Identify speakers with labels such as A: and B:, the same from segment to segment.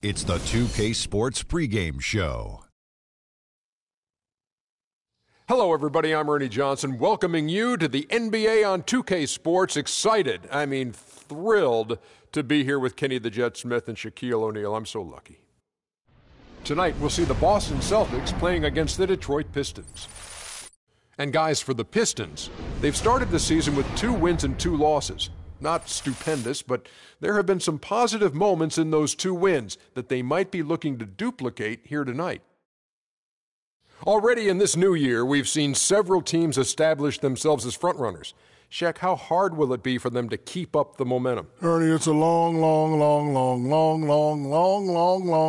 A: It's the 2K Sports pregame show.
B: Hello, everybody. I'm Ernie Johnson, welcoming you to the NBA on 2K Sports. Excited, thrilled to be here with Kenny the Jet Smith and Shaquille O'Neal. I'm so lucky. Tonight, we'll see the Boston Celtics playing against the Detroit Pistons. And guys, for the Pistons, they've started the season with 2 wins and 2 losses. Not stupendous, but there have been some positive moments in those 2 wins that they might be looking to duplicate here tonight. Already in this new year, we've seen several teams establish themselves as frontrunners. Shaq, how hard will it be for them to keep up the momentum?
C: Ernie, it's a long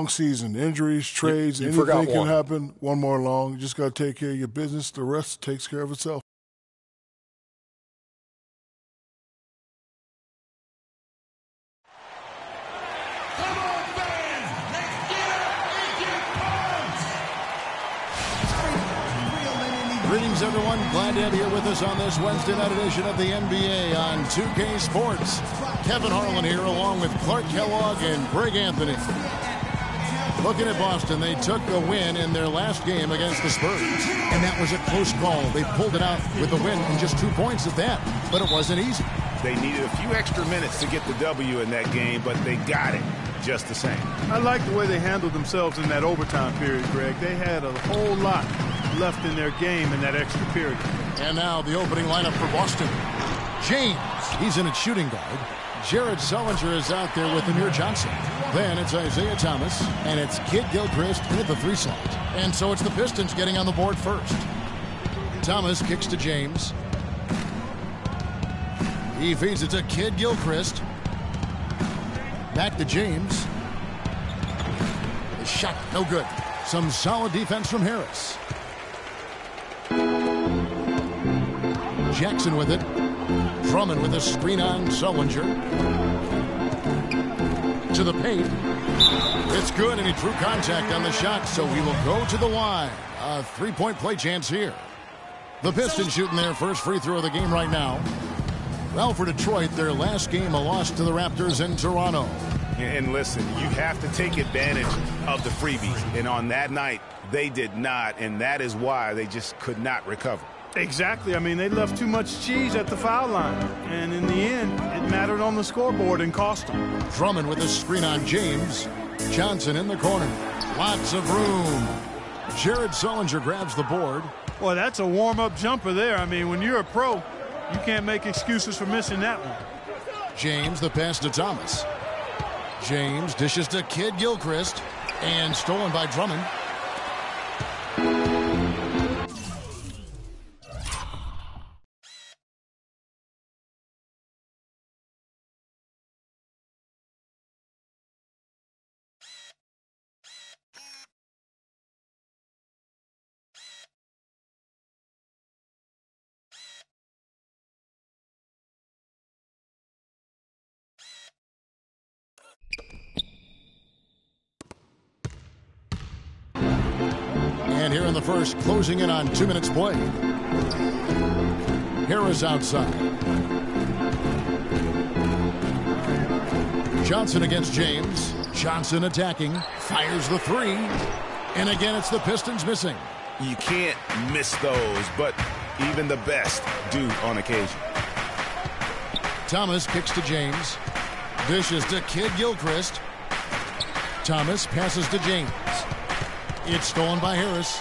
C: season. Injuries, trades, anything can happen. One more long. You just got to take care of your business. The rest takes care of itself.
D: Greetings, everyone. Glad to have you here with us on this Wednesday night edition of the NBA on 2K Sports. Kevin Harlan here, along with Clark Kellogg and Greg Anthony. Looking at Boston, they took a win in their last game against the Spurs. And that was a close call. They pulled it out with a win and just 2 points at that. But it wasn't easy.
E: They needed a few extra minutes to get the W in that game, but they got it just the same.
F: I like the way they handled themselves in that overtime period, Greg. They had a whole lot left in their game in that extra period.
D: And now the opening lineup for Boston. James, he's in at shooting guard. Jared Sullinger is out there with Amir Johnson. Then it's Isaiah Thomas, and it's Kid Gilchrist in at the 3 slot. And so it's the Pistons getting on the board first. Thomas kicks to James. He feeds it to Kid Gilchrist. Back to James. The shot, no good. Some solid defense from Harris. Jackson with it. Drummond with a screen on Sullinger. To the paint. It's good, and he drew contact on the shot, so he will go to the line. A 3-point play chance here. The Pistons shooting their first free throw of the game right now. Well, for Detroit, their last game, a loss to the Raptors in Toronto.
E: And listen, you have to take advantage of the freebies. And on that night, they did not, and that is why they just could not recover.
F: Exactly. They left too much cheese at the foul line. And in the end, it mattered on the scoreboard and cost them.
D: Drummond with a screen on James. Johnson in the corner. Lots of room. Jared Sullinger grabs the board.
F: Well, that's a warm-up jumper there. When you're a pro, you can't make excuses for missing that one.
D: James, the pass to Thomas. James dishes to Kid Gilchrist. And stolen by Drummond. And here in the first, closing in on 2 minutes play. Harris outside. Johnson against James. Johnson attacking. Fires the 3. And again, it's the Pistons missing.
E: You can't miss those, but even the best do on occasion.
D: Thomas kicks to James. Dishes to Kid Gilchrist. Thomas passes to James. It's stolen by Harris.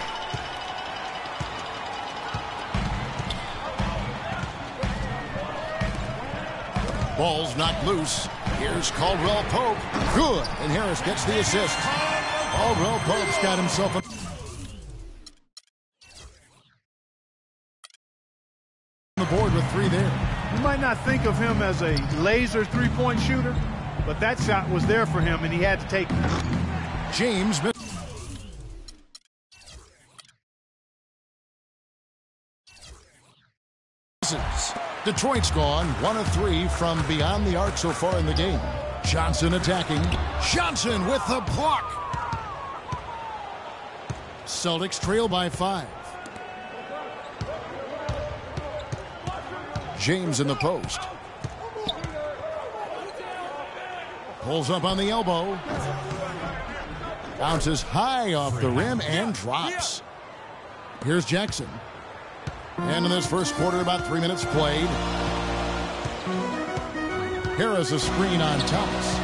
D: Ball's knocked loose. Here's Caldwell Pope. Good. And Harris gets the assist. Caldwell Pope's got himself a... on the board with 3 there.
F: You might not think of him as a laser 3-point shooter, but that shot was there for him, and he had to take it.
D: James missed. Detroit's gone 1 of 3 from beyond the arc so far in the game. Johnson attacking. Johnson with the block. Celtics trail by 5. James in the post. Pulls up on the elbow. Bounces high off the rim and drops. Here's Jackson. And in this first quarter, about 3 minutes played. Harris a screen on Thomas.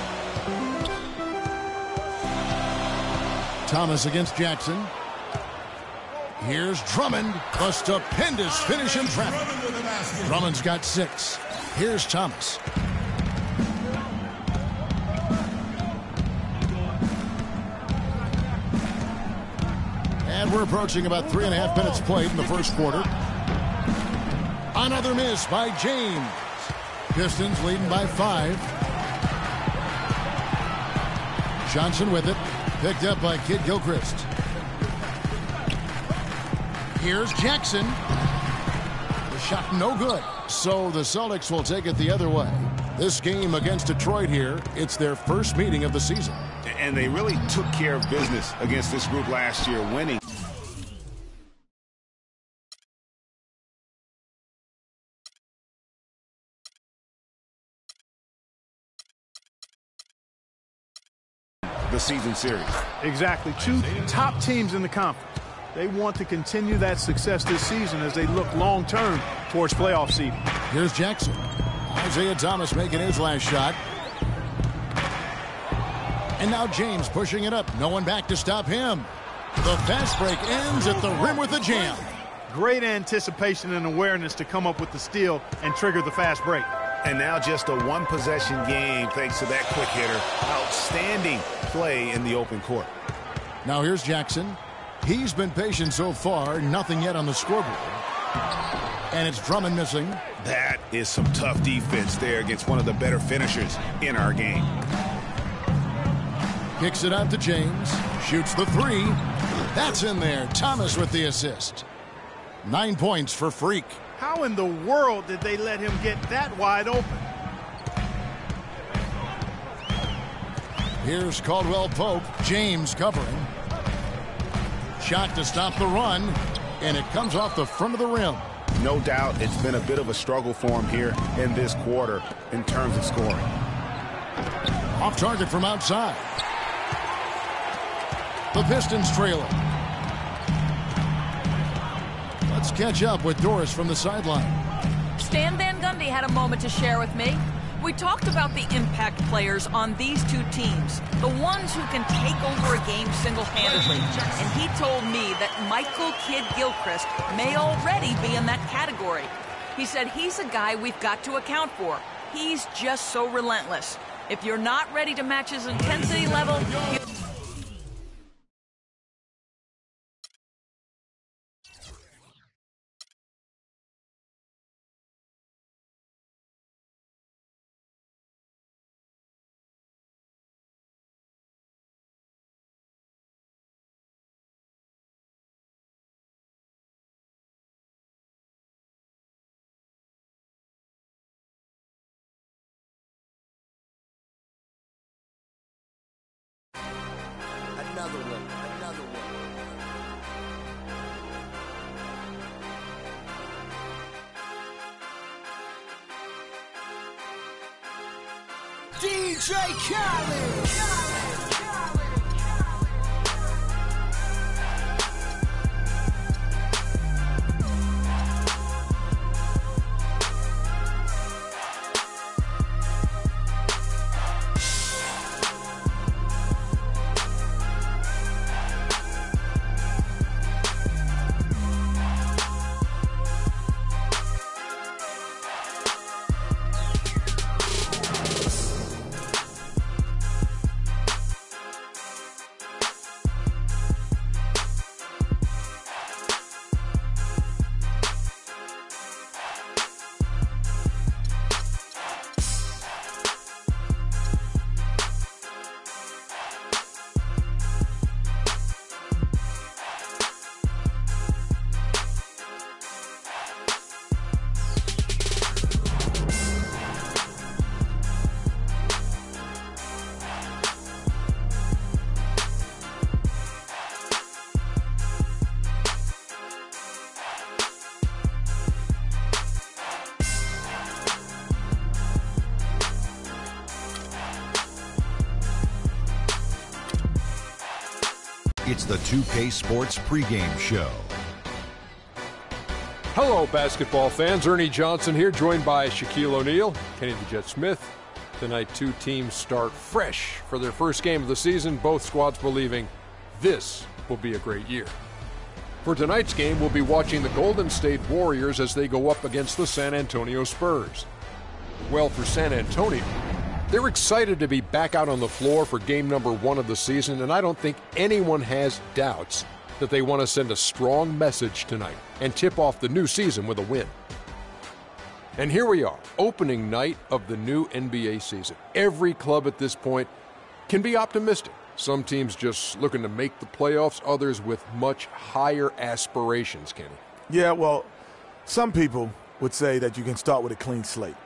D: Thomas against Jackson. Here's Drummond. A stupendous finish in traffic. Drummond's got 6. Here's Thomas. And we're approaching about 3.5 minutes played in the first quarter. Another miss by James. Pistons leading by 5. Johnson with it. Picked up by Kid Gilchrist. Here's Jackson. The shot no good. So the Celtics will take it the other way. This game against Detroit here, it's their first meeting of the season.
E: And they really took care of business against this group last year, winning. The season series.
F: Exactly. 2 top teams in the conference. They want to continue that success this season as they look long-term towards playoff seeding.
D: Here's Jackson. Isaiah Thomas making his last shot. And now James pushing it up. No one back to stop him. The fast break ends at the rim with a jam.
F: Great anticipation and awareness to come up with the steal and trigger the fast break.
E: And now just a one-possession game thanks to that quick hitter. Outstanding play in the open court.
D: Now here's Jackson. He's been patient so far. Nothing yet on the scoreboard. And it's Drummond missing.
E: That is some tough defense there against one of the better finishers in our game.
D: Kicks it out to James. Shoots the 3. That's in there. Thomas with the assist. 9 points for Freak.
F: How in the world did they let him get that wide open?
D: Here's Caldwell Pope. James covering. Shot to stop the run. And it comes off the front of the rim.
E: No doubt it's been a bit of a struggle for him here in this quarter in terms of scoring.
D: Off target from outside. The Pistons trailing. Let's catch up with Doris from the sideline.
G: Stan Van Gundy had a moment to share with me. We talked about the impact players on these 2 teams, the ones who can take over a game single-handedly. And he told me that Michael Kidd Gilchrist may already be in that category. He said he's a guy we've got to account for. He's just so relentless. If you're not ready to match his intensity level,
H: Another one. DJ Khaled.
A: It's the 2K Sports pregame show.
B: Hello, basketball fans. Ernie Johnson here, joined by Shaquille O'Neal, Kenny the Jet Smith. Tonight, two teams start fresh for their first game of the season, both squads believing this will be a great year. For tonight's game, we'll be watching the Golden State Warriors as they go up against the San Antonio Spurs. Well, for San Antonio, they're excited to be back out on the floor for game number 1 of the season, and I don't think anyone has doubts that they want to send a strong message tonight and tip off the new season with a win. And here we are, opening night of the new NBA season. Every club at this point can be optimistic. Some teams just looking to make the playoffs, others with much higher aspirations, Kenny.
I: Yeah, well, some people would say that you can start with a clean slate.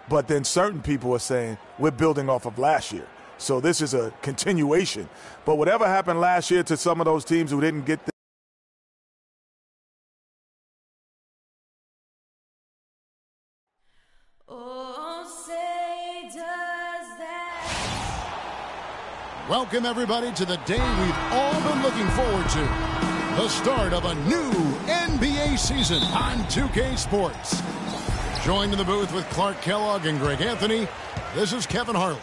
I: But then certain people are saying we're building off of last year. So this is a continuation. But whatever happened last year to some of those teams who didn't get
D: Welcome, everybody, to the day we've all been looking forward to. The start of a new NBA season on 2K Sports. Joined in the booth with Clark Kellogg and Greg Anthony, this is Kevin Harlan.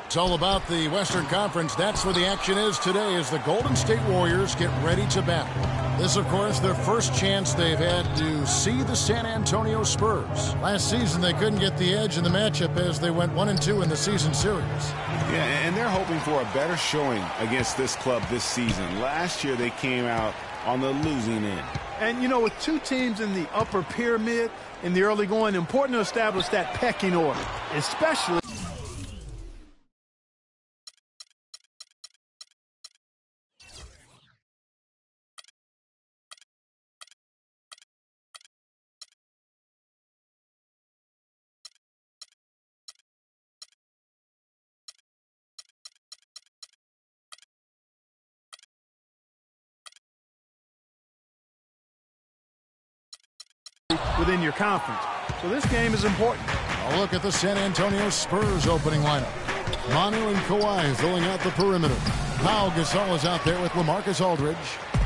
D: It's all about the Western Conference. That's where the action is today as the Golden State Warriors get ready to battle. This, of course, their first chance they've had to see the San Antonio Spurs. Last season, they couldn't get the edge in the matchup as they went 1-2 in the season series.
E: Yeah, and they're hoping for a better showing against this club this season. Last year, they came out on the losing end.
F: And, you know, with two teams in the upper pyramid in the early going, important to establish that pecking order, especially. Within your conference. So this game is important.
D: A look at the San Antonio Spurs opening lineup. Manu and Kawhi filling out the perimeter. Pau Gasol is out there with LaMarcus Aldridge.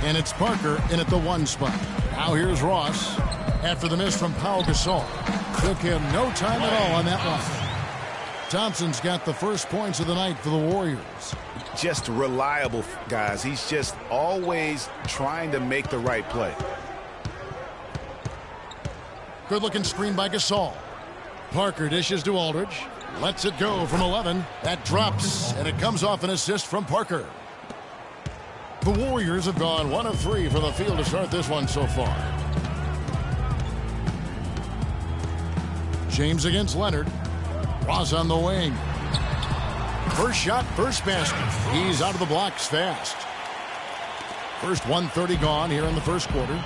D: And it's Parker in at the 1 spot. Now here's Ross. After the miss from Pau Gasol. Took him no time at all on that one. Thompson's got the first points of the night for the Warriors.
E: Just reliable, guys. He's just always trying to make the right play.
D: Good-looking screen by Gasol. Parker dishes to Aldridge. Lets it go from 11. That drops, and it comes off an assist from Parker. The Warriors have gone 1 of 3 from the field to start this one so far. James against Leonard. Ross on the wing. First shot, first basket. He's out of the blocks fast. First 1:30 gone here in the first quarter.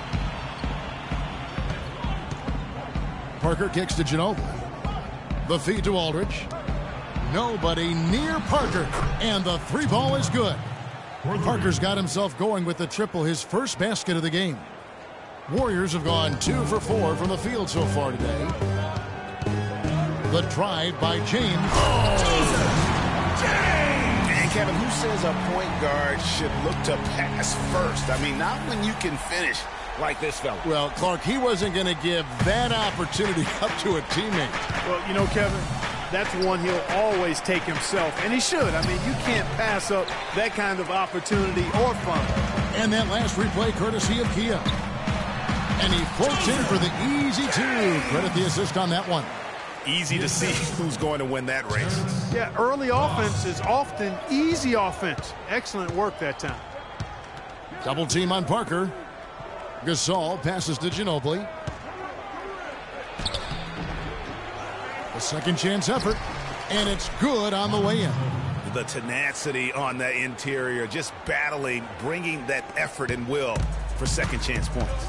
D: Parker kicks to Ginobili. The feed to Aldridge. Nobody near Parker. And the 3 ball is good. Parker's got himself going with the triple, his first basket of the game. Warriors have gone 2 for 4 from the field so far today. The drive by James.
E: And Kevin, who says a point guard should look to pass first? I mean, not when you can finish like this fella.
D: Well, Clark, he wasn't going to give that opportunity up to a teammate.
F: Well, you know, Kevin, that's one he'll always take himself, and he should. I mean, you can't pass up that kind of opportunity or fun.
D: And that last replay courtesy of Kia. And he floats in for the easy 2. Credit the assist on that one.
E: Easy to see who's going to win that race.
F: Yeah, early offense is often easy offense. Excellent work that time.
D: Double team on Parker. Gasol passes to Ginobili. A second chance effort, and it's good on the way in.
E: The tenacity on that interior, just battling, bringing that effort and will for second chance points.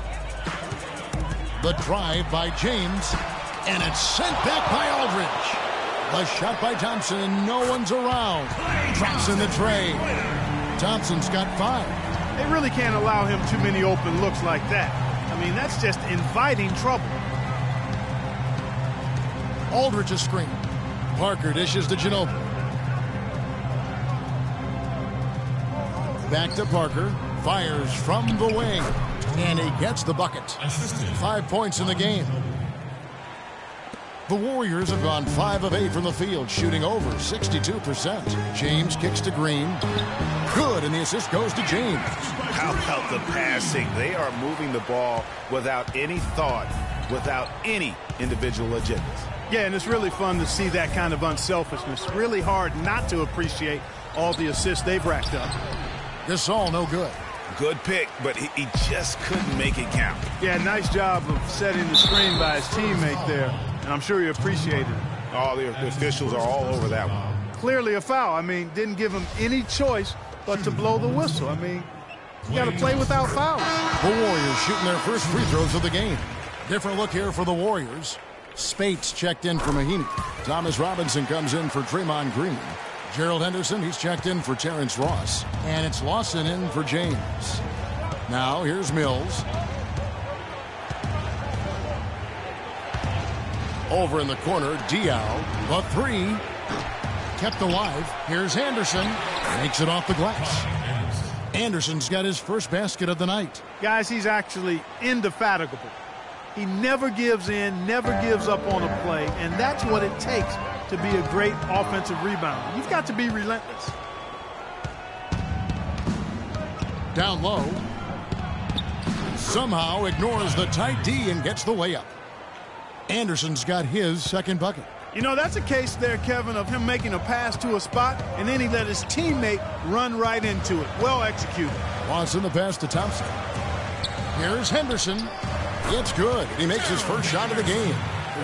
D: The drive by James, and it's sent back by Aldridge. The shot by Thompson, and no one's around. Drops in the tray. Thompson's got 5.
F: They really can't allow him too many open looks like that. I mean, that's just inviting trouble.
D: Aldridge's screen. Parker dishes to Ginobili. Back to Parker. Fires from the wing. And he gets the bucket. 5 points in the game. The Warriors have gone 5 of 8 from the field, shooting over 62%. James kicks to Green. Good, and the assist goes to James.
E: How about the passing? They are moving the ball without any thought, without any individual agendas.
F: Yeah, and it's really fun to see that kind of unselfishness. Really hard not to appreciate all the assists they've racked up.
D: Gasol no good.
E: Good pick, but he just couldn't make it count.
F: Yeah, nice job of setting the screen by his teammate there, and I'm sure he appreciated it.
E: All the officials are all over that one.
F: Clearly a foul. I mean, didn't give him any choice but to blow the whistle. I mean, you got to play without fouls.
D: The Warriors shooting their first free throws of the game. Different look here for the Warriors. Spates checked in for Mahinmi. Thomas Robinson comes in for Draymond Green. Gerald Henderson, he's checked in for Terrence Ross. And it's Lawson in for James. Now, here's Mills. Over in the corner, Diaw. The three. Kept alive. Here's Anderson. Makes it off the glass. Anderson's got his first basket of the night.
F: Guys, he's actually indefatigable. He never gives in, never gives up on a play, and that's what it takes to be a great offensive rebounder. You've got to be relentless.
D: Down low. Somehow ignores the tight D and gets the layup. Anderson's got his second bucket.
F: You know, that's a case there, Kevin, of him making a pass to a spot, and then he let his teammate run right into it. Well executed.
D: Watson the pass to Thompson. Here's Henderson. It's good. He makes his first shot of the game.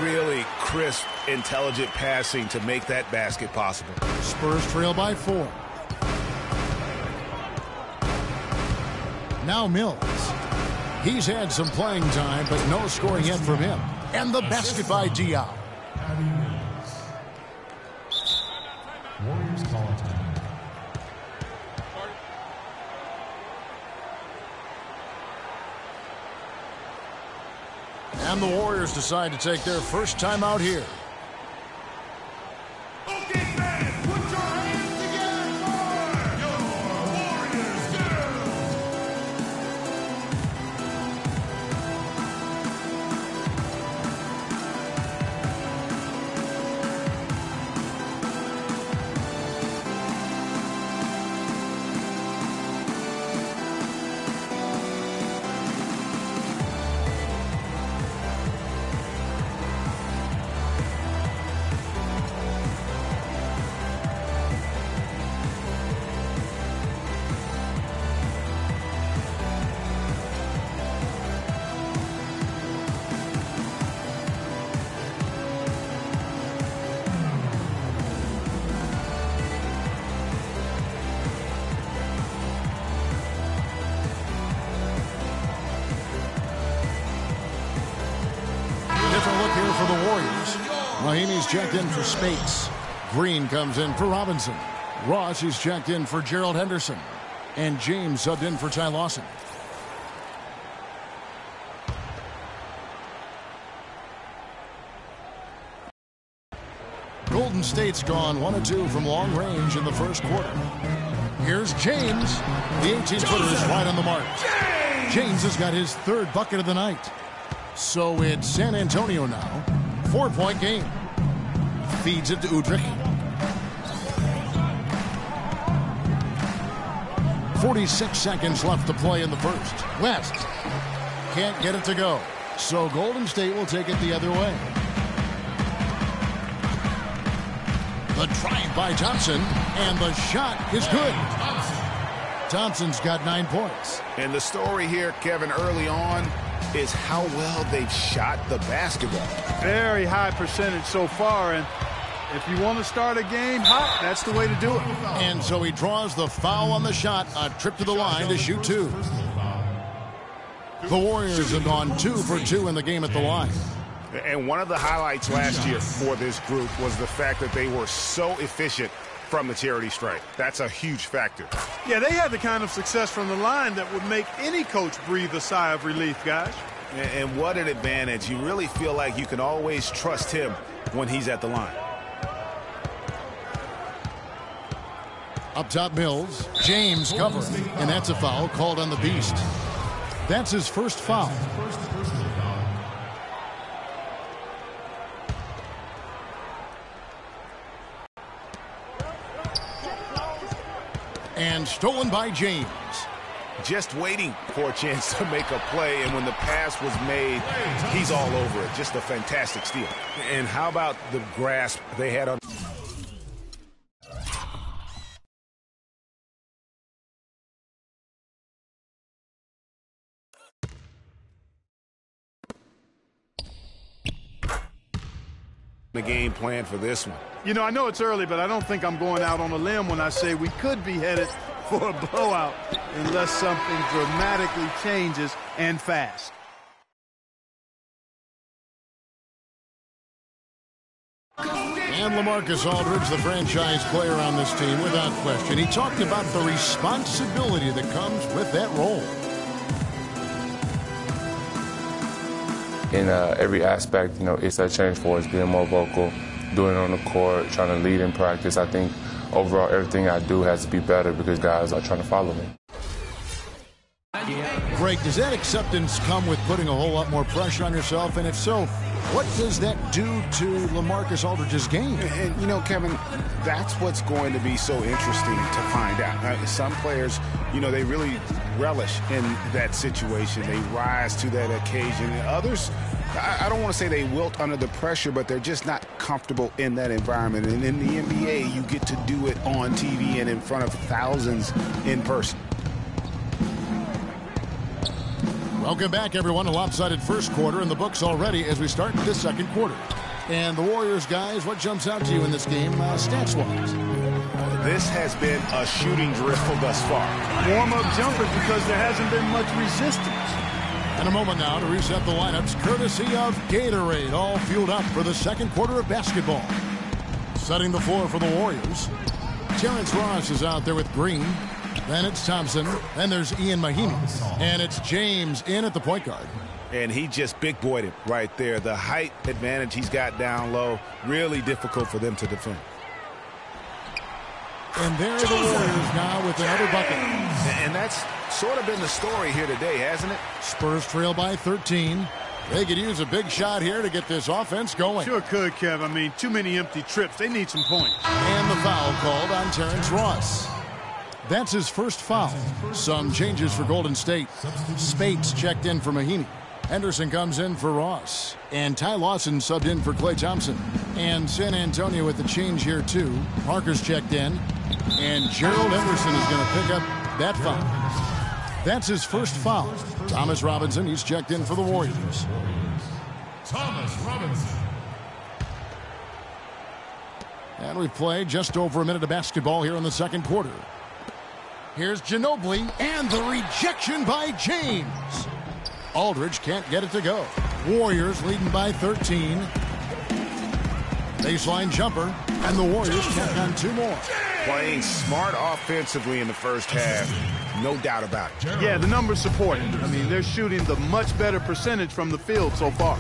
E: Really crisp, intelligent passing to make that basket possible.
D: Spurs trail by 4. Now Mills. He's had some playing time, but no scoring yet from him. And the basket by Diaw.
J: Warriors call it time.
D: And the Warriors decide to take their first time out here.
H: Okay, fans, put your hands together for your Warriors
D: Different look here for the Warriors. Mahinmi's checked in for Spates. Green comes in for Robinson. Ross is checked in for Gerald Henderson. And James subbed in for Ty Lawson. Golden State's gone 1 of 2 from long range in the first quarter. Here's James. The 18-footer is right on the mark. James has got his third bucket of the night. So it's San Antonio now. 4-point game. Feeds it to Udrih. 46 seconds left to play in the first. West can't get it to go. So Golden State will take it the other way. The drive by Thompson, and the shot is good. Thompson's got 9 points.
E: And the story here, Kevin, early on is how well they've shot the basketball.
F: Very high percentage so far, and if you want to start a game hot, that's the way to do it.
D: And so he draws the foul on the shot, a trip to the line to shoot 2. The Warriors have gone 2 for 2 in the game at the line.
E: And one of the highlights last year for this group was the fact that they were so efficient from the charity stripe. That's a huge factor.
F: Yeah, they had the kind of success from the line that would make any coach breathe a sigh of relief, guys.
E: And what an advantage. You really feel like you can always trust him when he's at the line.
D: Up top, Mills. James covering, and that's a foul called on the Beast. That's his first foul. And stolen by James.
E: Just waiting for a chance to make a play, and when the pass was made, he's all over it. Just a fantastic steal. And how about the grasp they had on... the game plan for this one?
F: You know, I know it's early, but I don't think I'm going out on a limb when I say we could be headed for a blowout unless something dramatically changes and fast.
D: And LaMarcus Aldridge, the franchise player on this team, without question. He talked about the responsibility that comes with that role.
J: In every aspect, you know, it's a change for us, being more vocal, doing it on the court, trying to lead in practice. I think overall everything I do has to be better because guys are trying to follow me.
D: Greg, does that acceptance come with putting a whole lot more pressure on yourself? And if so, what does that do to LaMarcus Aldridge's game?
E: And, you know, Kevin, that's what's going to be so interesting to find out. Some players, you know, they really relish in that situation. They rise to that occasion. And others, I don't want to say they wilt under the pressure, but they're just not comfortable in that environment. And in the NBA, you get to do it on TV and in front of thousands in person.
D: Welcome back, everyone. A lopsided first quarter in the books already as we start the second quarter. And the Warriors, guys, what jumps out to you in this game stats-wise?
E: This has been a shooting drill thus far.
F: Warm-up jumpers because there hasn't been much resistance.
D: And a moment now to reset the lineups, courtesy of Gatorade, all fueled up for the second quarter of basketball. Setting the floor for the Warriors, Terrence Ross is out there with Green. Then it's Thompson. Then there's Ian Mahinmi. And it's James in at the point guard.
E: And he just big-boyed it right there. The height advantage he's got down low, really difficult for them to defend.
D: And there are the Warriors now with another bucket.
E: And that's sort of been the story here today, hasn't it?
D: Spurs trail by 13. They could use a big shot here to get this offense going.
F: Sure could, Kev. I mean, too many empty trips. They need some points.
D: And the foul called on Terrence Ross. That's his first foul. Some changes for Golden State. Spates checked in for Mahinmi. Henderson comes in for Ross. And Ty Lawson subbed in for Klay Thompson. And San Antonio with the change here, too. Parker's checked in. And Gerald Henderson is going to pick up that foul. That's his first foul. Thomas Robinson, he's checked in for the Warriors.
H: Thomas Robinson.
D: And we've played just over a minute of basketball here in the second quarter. Here's Ginobili, and the rejection by James. Aldridge can't get it to go. Warriors leading by 13. Baseline jumper, and the Warriors tack on two more.
E: Playing smart offensively in the first half, no doubt about it.
F: Yeah, the numbers support it. I mean, they're shooting the much better percentage from the field so far.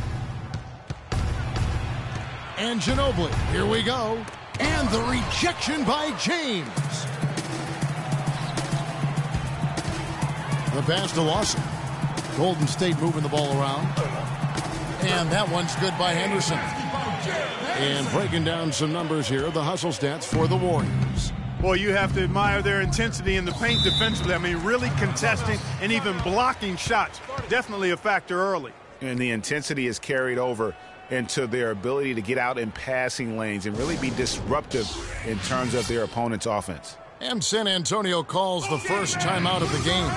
D: And Ginobili, here we go. And the rejection by James. The pass to Lawson. Golden State moving the ball around. And that one's good by Henderson. And breaking down some numbers here, the hustle stats for the Warriors.
F: Boy, you have to admire their intensity in the paint defensively. I mean, really contesting and even blocking shots. Definitely a factor early.
E: And the intensity is carried over into their ability to get out in passing lanes and really be disruptive in terms of their opponent's offense.
D: And San Antonio calls the first timeout of the game.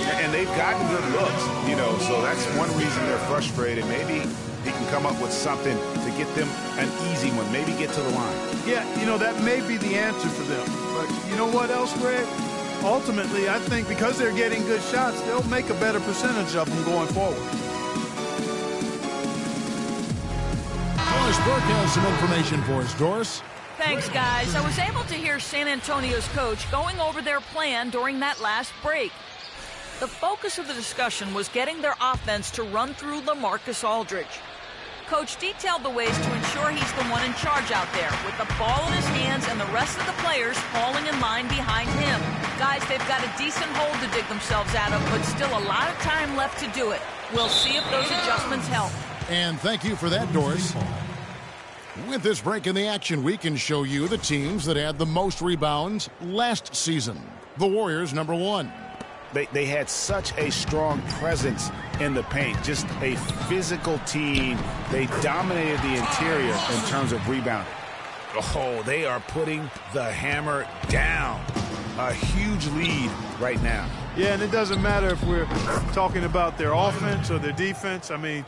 E: And they've gotten good looks, you know, so that's one reason they're frustrated. Maybe he can come up with something to get them an easy one, maybe get to the line.
F: Yeah, you know, that may be the answer for them. But you know what else, Greg? Ultimately, I think because they're getting good shots, they'll make a better percentage of them going forward.
D: Doris Burke has some information for us. Doris?
G: Thanks, guys. I was able to hear San Antonio's coach going over their plan during that last break. The focus of the discussion was getting their offense to run through LaMarcus Aldridge. Coach detailed the ways to ensure he's the one in charge out there, with the ball in his hands and the rest of the players falling in line behind realize they've got a decent hole to dig themselves out of, but still a lot of time left to do it. We'll see if those adjustments help.
D: And thank you for that, Doris. With this break in the action, we can show you the teams that had the most rebounds last season. The Warriors, number 1.
E: They had such a strong presence in the paint, just a physical team. They dominated the interior in terms of rebounding. Oh, they are putting the hammer down. A huge lead right now.
F: Yeah, and it doesn't matter if we're talking about their offense or their defense. I mean,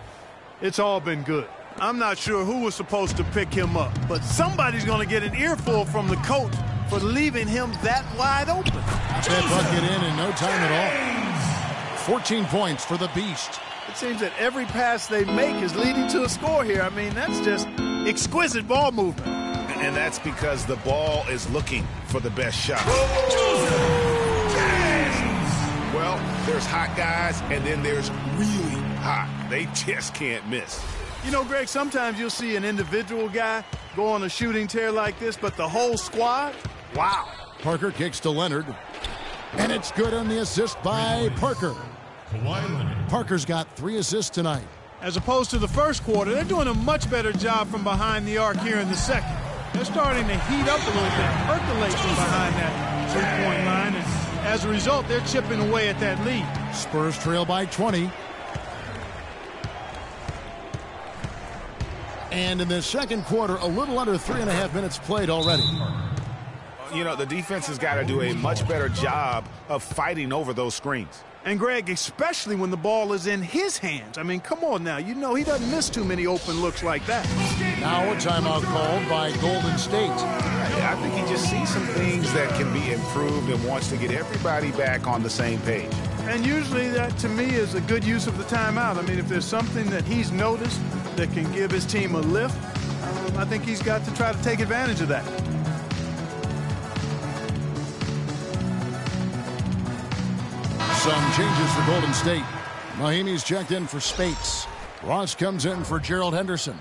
F: it's all been good. I'm not sure who was supposed to pick him up, but somebody's going to get an earful from the coach for leaving him that wide open.
D: That bucket in no time at all. 14 points for the Beast.
F: It seems that every pass they make is leading to a score here. I mean, that's just exquisite ball movement.
E: And that's because the ball is looking for the best shot. Well, there's hot guys, and then there's really hot. They just can't miss.
F: You know, Greg, sometimes you'll see an individual guy go on a shooting tear like this, but the whole squad, wow.
D: Parker kicks to Leonard, and it's good on the assist by Parker. Parker's got 3 assists tonight.
F: As opposed to the first quarter, they're doing a much better job from behind the arc here in the second. They're starting to heat up a little bit, percolate from behind that three-point line, and as a result, they're chipping away at that lead.
D: Spurs trail by 20. And in the second quarter, a little under 3.5 minutes played already.
E: You know, the defense has got to do a much better job of fighting over those screens.
F: And, Greg, especially when the ball is in his hands. I mean, come on now. You know he doesn't miss too many open looks like that.
D: Now a timeout called by Golden State.
E: I think he just sees some things that can be improved and wants to get everybody back on the same page.
F: And usually that, to me, is a good use of the timeout. I mean, if there's something that he's noticed that can give his team a lift, I think he's got to try to take advantage of that.
D: Some changes for Golden State. Mahimi's checked in for Spates. Ross comes in for Gerald Henderson.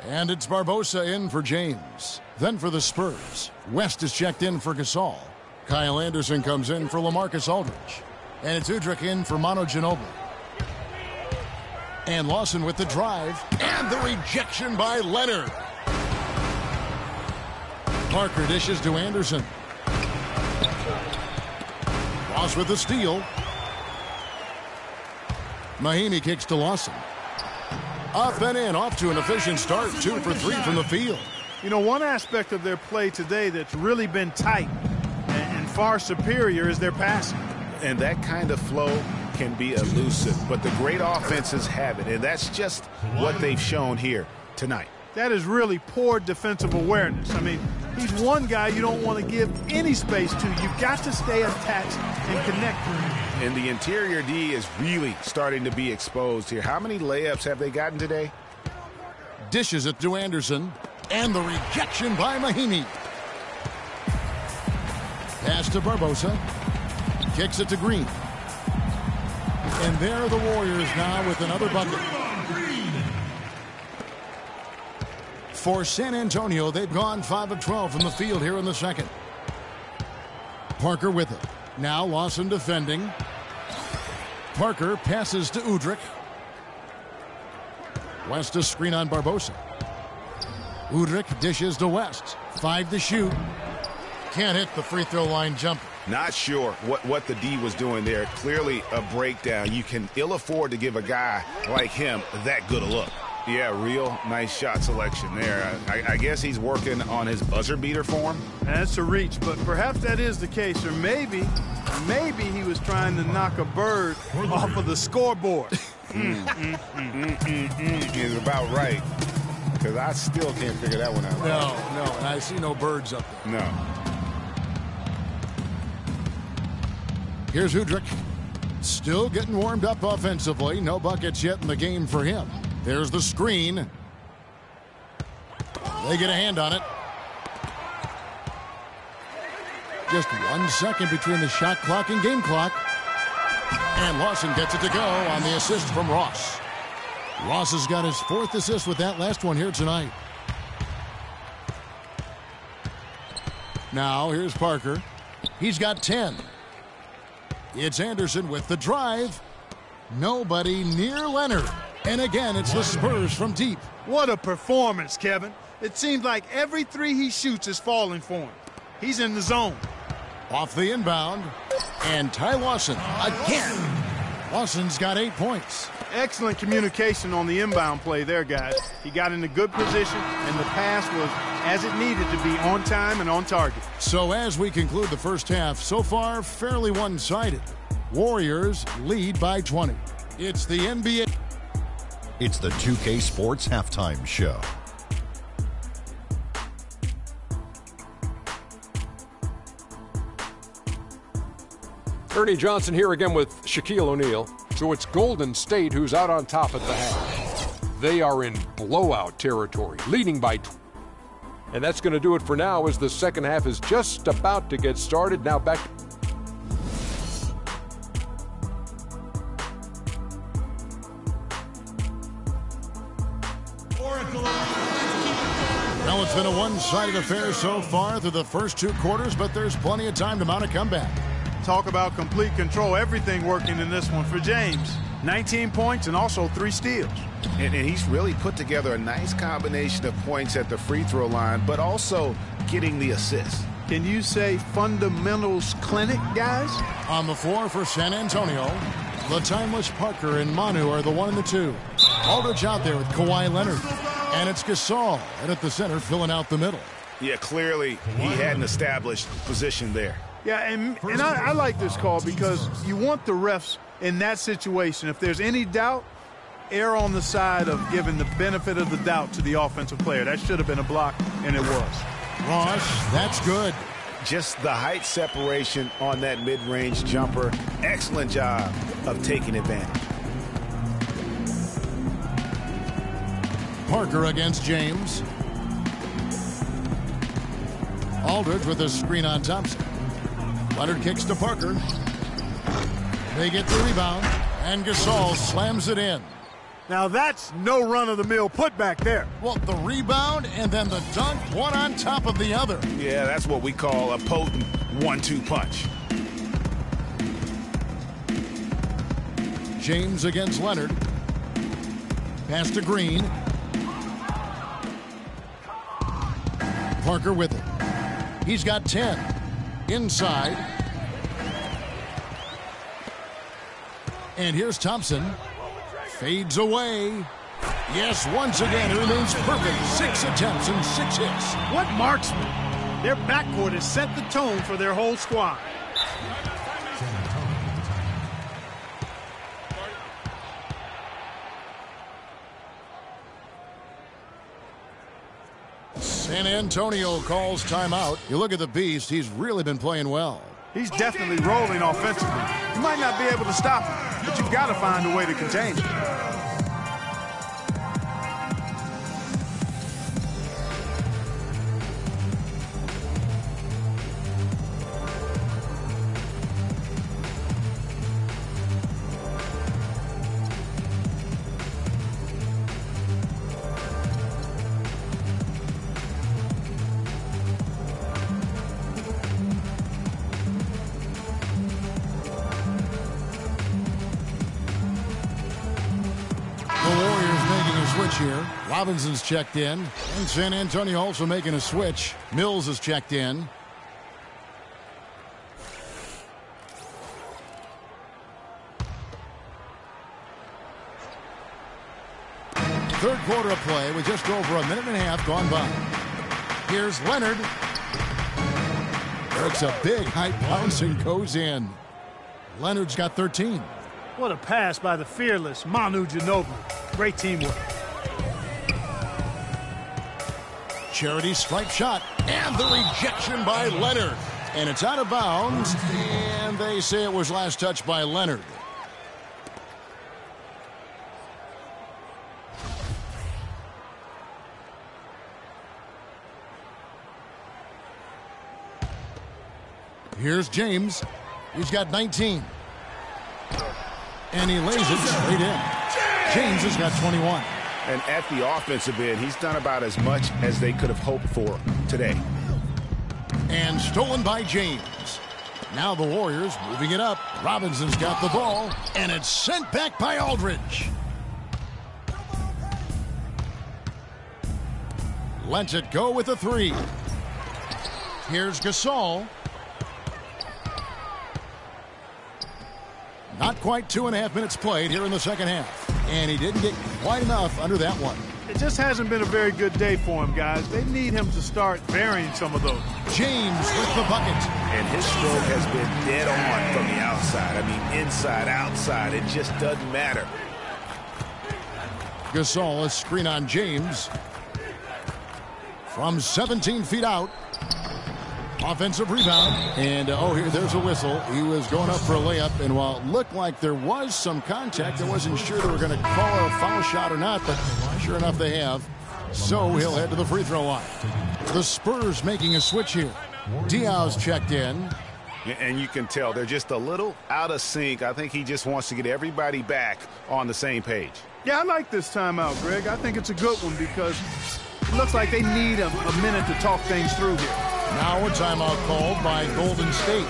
D: And it's Barbosa in for James. Then for the Spurs, West is checked in for Gasol. Kyle Anderson comes in for LaMarcus Aldridge. And it's Udrih in for Manu Ginobili. And Lawson with the drive. And the rejection by Leonard. Parker dishes to Anderson. Ross with the steal. Mahimi kicks to Lawson. Up and in, off to an efficient start. 2 for 3 from the field.
F: You know, one aspect of their play today that's really been tight and far superior is their passing.
E: And that kind of flow can be elusive, but the great offenses have it, and that's just what they've shown here tonight.
F: That is really poor defensive awareness. I mean, he's one guy you don't want to give any space to. You've got to stay attached and connect to him.
E: And the interior D is really starting to be exposed here. How many layups have they gotten today?
D: Dishes it to Anderson. And the rejection by Mahimi. Pass to Barbosa. Kicks it to Green. And there are the Warriors now with another bucket. For San Antonio, they've gone 5 of 12 from the field here in the second. Parker with it. Now Lawson defending. Parker passes to Udrih. West a screen on Barbosa. Udrih dishes to West. 5 to shoot. Can't hit the free throw line jumper.
E: Not sure what the D was doing there. Clearly a breakdown. You can ill afford to give a guy like him that good a look. Yeah, real nice shot selection there. I guess he's working on his buzzer beater form.
F: That's a reach, but perhaps that is the case. Or maybe he was trying to knock a bird off of the scoreboard.
E: Is about right. Because I still can't figure that one out.
D: No, and I see no birds up there.
E: No.
D: Here's Udrih. Still getting warmed up offensively. No buckets yet in the game for him. There's the screen. They get a hand on it. Just 1 second between the shot clock and game clock. And Lawson gets it to go on the assist from Ross. Ross has got his 4th assist with that last one here tonight. Now here's Parker. He's got 10. It's Anderson with the drive. Nobody near Leonard. And again, it's the Spurs from deep.
F: What a performance, Kevin. It seems like every three he shoots is falling for him. He's in the zone.
D: Off the inbound. And Ty Lawson again. Lawson's got 8 points.
F: Excellent communication on the inbound play there, guys. He got in a good position, and the pass was as it needed to be, on time and on target.
D: So as we conclude the first half, so far fairly one-sided. Warriors lead by 20. It's the NBA.
A: It's the 2K Sports Halftime Show.
B: Ernie Johnson here again with Shaquille O'Neal. So it's Golden State who's out on top at the half. They are in blowout territory, leading by 20. And that's going to do it for now as the second half is just about to get started. Now back.
D: Well, it's been a one-sided affair so far through the first 2 quarters, but there's plenty of time to mount a comeback.
F: Talk about complete control. Everything working in this one for James. 19 points and also 3 steals.
E: And he's really put together a nice combination of points at the free throw line, but also getting the assist.
F: Can you say fundamentals clinic, guys?
D: On the floor for San Antonio, the timeless Parker and Manu are the 1 and the 2. Aldridge out there with Kawhi Leonard. And it's Gasol, and at the center, filling out the middle.
E: Yeah, clearly he had an established position there.
F: Yeah, and I like this call because you want the refs in that situation. If there's any doubt, err on the side of giving the benefit of the doubt to the offensive player. That should have been a block, and it was.
D: Ross, that's good.
E: Just the height separation on that mid-range jumper. Excellent job of taking advantage.
D: Parker against James. Aldridge with a screen on Thompson. Leonard kicks to Parker. They get the rebound, and Gasol slams it in.
F: Now that's no run-of-the-mill putback there.
D: Well, the rebound and then the dunk, one on top of the other.
E: Yeah, that's what we call a potent 1-2 punch.
D: James against Leonard. Pass to Green. Parker with it. He's got 10. Inside. And here's Thompson. Fades away. Yes, once again, he remains perfect. 6 attempts and 6 hits.
F: What marksman? Their backcourt has set the tone for their whole squad.
D: San Antonio calls timeout. You look at the Beast, he's really been playing well.
F: He's definitely rolling offensively. You might not be able to stop him, but you've got to find a way to contain him.
D: Here. Robinson's checked in. And San Antonio also making a switch. Mills is checked in. Third quarter of play with just over a minute and a half gone by. Here's Leonard. Breaks a big high bounce and goes in. Leonard's got 13.
F: What a pass by the fearless Manu Ginobili. Great teamwork.
D: Charity stripe shot, and the rejection by Leonard. And it's out of bounds, and they say it was last touched by Leonard. Here's James. He's got 19. And he lays it straight in. James has got 21.
E: And at the offensive end, he's done about as much as they could have hoped for today.
D: And stolen by James. Now the Warriors moving it up. Robinson's got the ball, and it's sent back by Aldridge. Lets it go with a three. Here's Gasol. Not quite 2.5 minutes played here in the second half. And he didn't get quite enough under that one.
F: It just hasn't been a very good day for him, guys. They need him to start varying some of those.
D: James with the bucket.
E: And his stroke has been dead on from the outside. I mean, inside, outside, it just doesn't matter.
D: Gasol, a screen on James. From 17 feet out. Offensive rebound. And, there's a whistle. He was going up for a layup. And while it looked like there was some contact, I wasn't sure they were going to call a foul shot or not. But sure enough, they have. So he'll head to the free throw line. The Spurs making a switch here. Diaz checked in.
E: And you can tell they're just a little out of sync. I think he just wants to get everybody back on the same page.
F: Yeah, I like this timeout, Greg. I think it's a good one because it looks like they need a minute to talk things through here.
D: Now a timeout called by Golden State.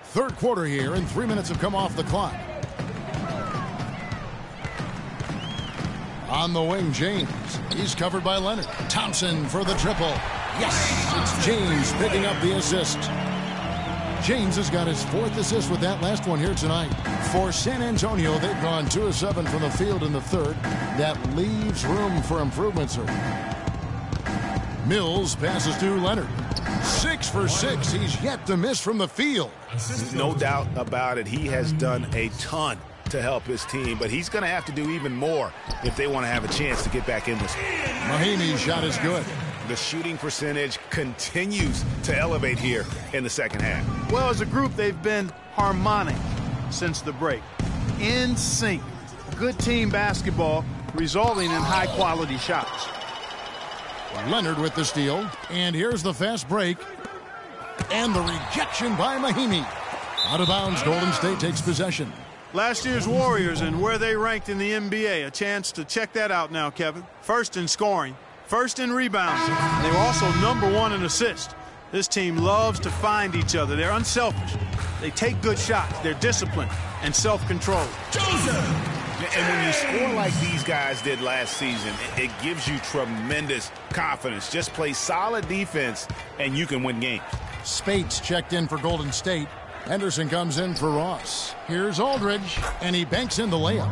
D: Third quarter here, and 3 minutes have come off the clock. On the wing, James. He's covered by Leonard. Thompson for the triple. Yes, it's James picking up the assist. James has got his 4th assist with that last one here tonight. For San Antonio, they've gone 2 of 7 from the field in the third. That leaves room for improvement, sir. Mills passes to Leonard. 6 for 6. He's yet to miss from the field.
E: No doubt about it. He has done a ton to help his team, but he's going to have to do even more if they want to have a chance to get back in this.
D: Mahinmi's shot is good.
E: The shooting percentage continues to elevate here in the second half.
F: Well, as a group, they've been harmonic since the break. In sync. Good team basketball resulting in high-quality shots.
D: Leonard with the steal. And here's the fast break. And the rejection by Mahinmi. Out of bounds, Golden State takes possession.
F: Last year's Warriors and where they ranked in the NBA. A chance to check that out now, Kevin. First in scoring. First in rebounds. They were also #1 in assists. This team loves to find each other. They're unselfish. They take good shots. They're disciplined and self-controlled.
E: And when you score like these guys did last season, it gives you tremendous confidence. Just play solid defense, and you can win games.
D: Spates checked in for Golden State. Henderson comes in for Ross. Here's Aldridge, and he banks in the layup.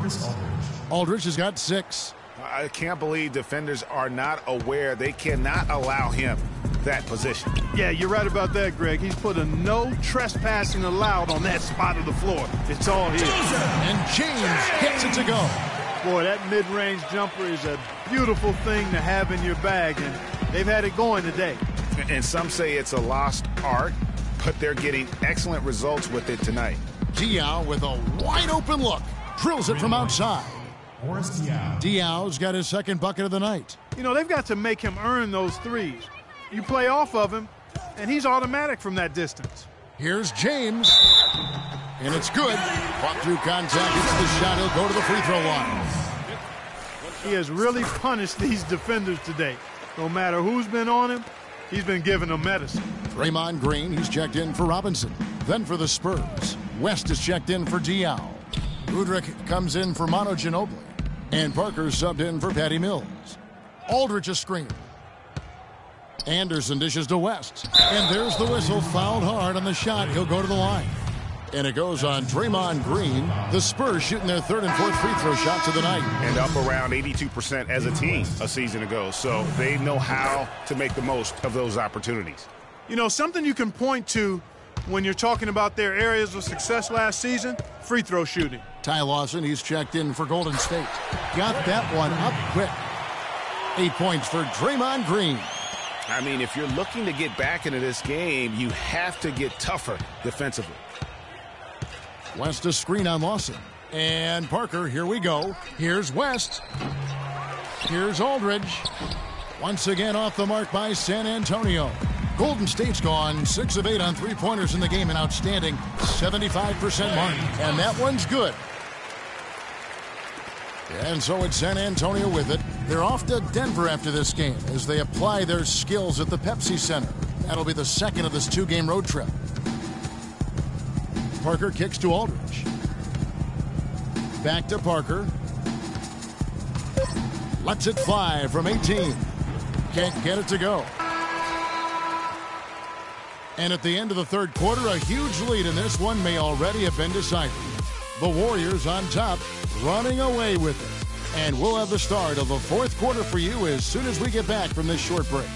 D: Aldridge has got 6.
E: I can't believe defenders are not aware. They cannot allow him that position.
F: Yeah, you're right about that, Greg. He's put a no trespassing allowed on that spot of the floor. It's all his.
D: And James gets it to go.
F: Boy, that mid-range jumper is a beautiful thing to have in your bag, and they've had it going today.
E: And some say it's a lost art, but they're getting excellent results with it tonight.
D: Diaw with a wide-open look. Drills it from outside. Diaw's got his 2nd bucket of the night.
F: You know, they've got to make him earn those threes. You play off of him, and he's automatic from that distance.
D: Here's James. And it's good. Fought through contact. It's the shot. He'll go to the free throw line.
F: He has really punished these defenders today. No matter who's been on him, he's been giving them medicine.
D: Draymond Green, he's checked in for Robinson. Then for the Spurs, West is checked in for Diaw. Udrih comes in for Manu Ginobili. And Parker subbed in for Patty Mills. Aldridge a screen. Anderson dishes to West. And there's the whistle. Fouled hard on the shot. He'll go to the line. And it goes on Draymond Green. The Spurs shooting their 3rd and 4th free throw shots of the night.
E: And up around 82% as a team a season ago. So they know how to make the most of those opportunities.
F: You know, something you can point to when you're talking about their areas of success last season, free throw shooting.
D: Ty Lawson, he's checked in for Golden State. Got that one up quick. 8 points for Draymond Green.
E: I mean, if you're looking to get back into this game, you have to get tougher defensively.
D: West a screen on Lawson. And Parker, here we go. Here's West. Here's Aldridge. Once again off the mark by San Antonio. Golden State's gone 6 of 8 on three-pointers in the game, an outstanding 75% mark. And that one's good. And so it's San Antonio with it. They're off to Denver after this game as they apply their skills at the Pepsi Center. That'll be the second of this two-game road trip. Parker kicks to Aldridge. Back to Parker. Lets it fly from 18. Can't get it to go. And at the end of the third quarter, a huge lead in this one may already have been decided. The Warriors on top, running away with it. And we'll have the start of the fourth quarter for you as soon as we get back from this short break.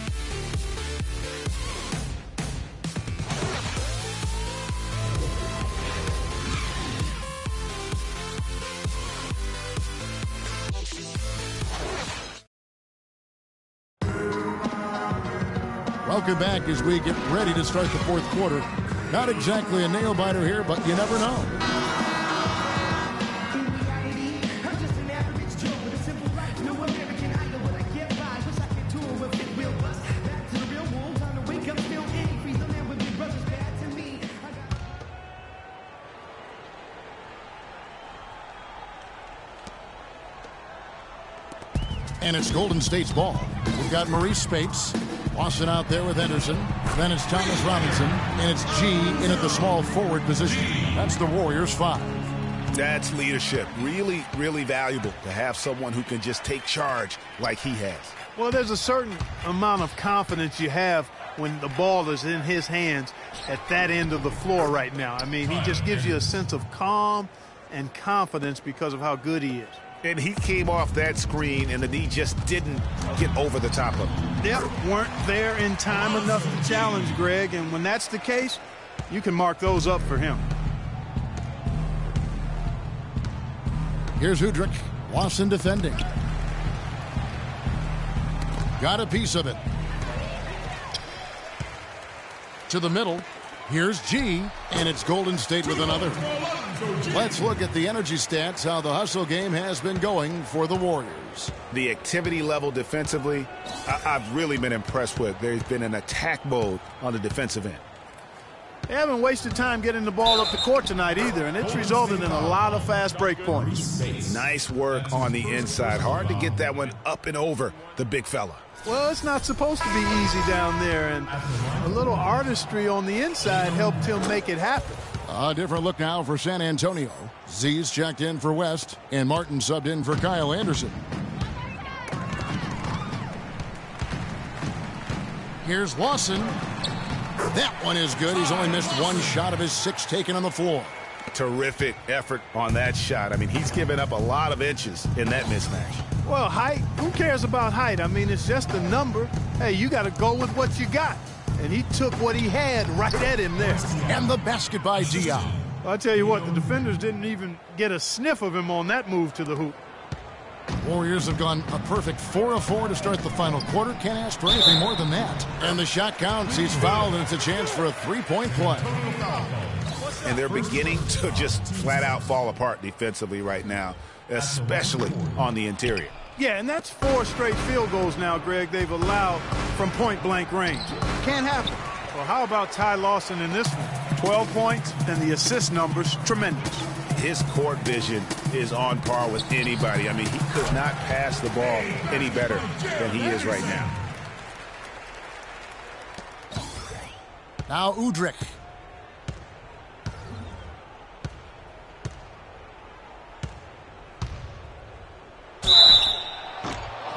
D: Welcome back as we get ready to start the fourth quarter. Not exactly a nail-biter here, but you never know. And it's Golden State's ball. We've got Maurice Speights. Lawson out there with Henderson. Then it's Thomas Robinson. And it's G in at the small forward position. That's the Warriors' 5.
E: That's leadership. Really, really valuable to have someone who can just take charge like he has.
F: Well, there's a certain amount of confidence you have when the ball is in his hands at that end of the floor right now. I mean, he just gives you a sense of calm and confidence because of how good he is.
E: And he came off that screen, and the knee just didn't get over the top of him.
F: Yep, weren't there in time enough to challenge Greg, and when that's the case, you can mark those up for him.
D: Here's Udrih. Lawson defending. Got a piece of it. To the middle. Here's G, and it's Golden State with another. Let's look at the energy stats, how the hustle game has been going for the Warriors.
E: The activity level defensively, I've really been impressed with. There's been an attack mode on the defensive end.
F: They haven't wasted time getting the ball up the court tonight either, and it's resulted in a lot of fast break points.
E: Nice work on the inside. Hard to get that one up and over the big fella.
F: Well, it's not supposed to be easy down there, and a little artistry on the inside helped him make it happen.
D: A different look now for San Antonio. Z's checked in for West, and Martin subbed in for Kyle Anderson. Here's Lawson. That one is good. He's only missed one shot of his 6 taken on the floor.
E: Terrific effort on that shot. I mean, he's given up a lot of inches in that mismatch.
F: Well, height, who cares about height? I mean, it's just a number. Hey, you got to go with what you got. And he took what he had right at him there.
D: And the basket by Diaw.
F: Well, I tell you what, the defenders didn't even get a sniff of him on that move to the hoop.
D: Warriors have gone a perfect 4 of 4 to start the final quarter. Can't ask for anything more than that. And the shot counts. He's fouled, and it's a chance for a 3-point play.
E: And they're beginning to just flat out fall apart defensively right now, especially on the interior.
F: Yeah, and that's 4 straight field goals now, Greg, they've allowed from point-blank range. Can't happen. Well, how about Ty Lawson in this one? 12 points, and the assist numbers, tremendous.
E: His court vision is on par with anybody. I mean, he could not pass the ball any better than he is right now.
D: Now Udrih.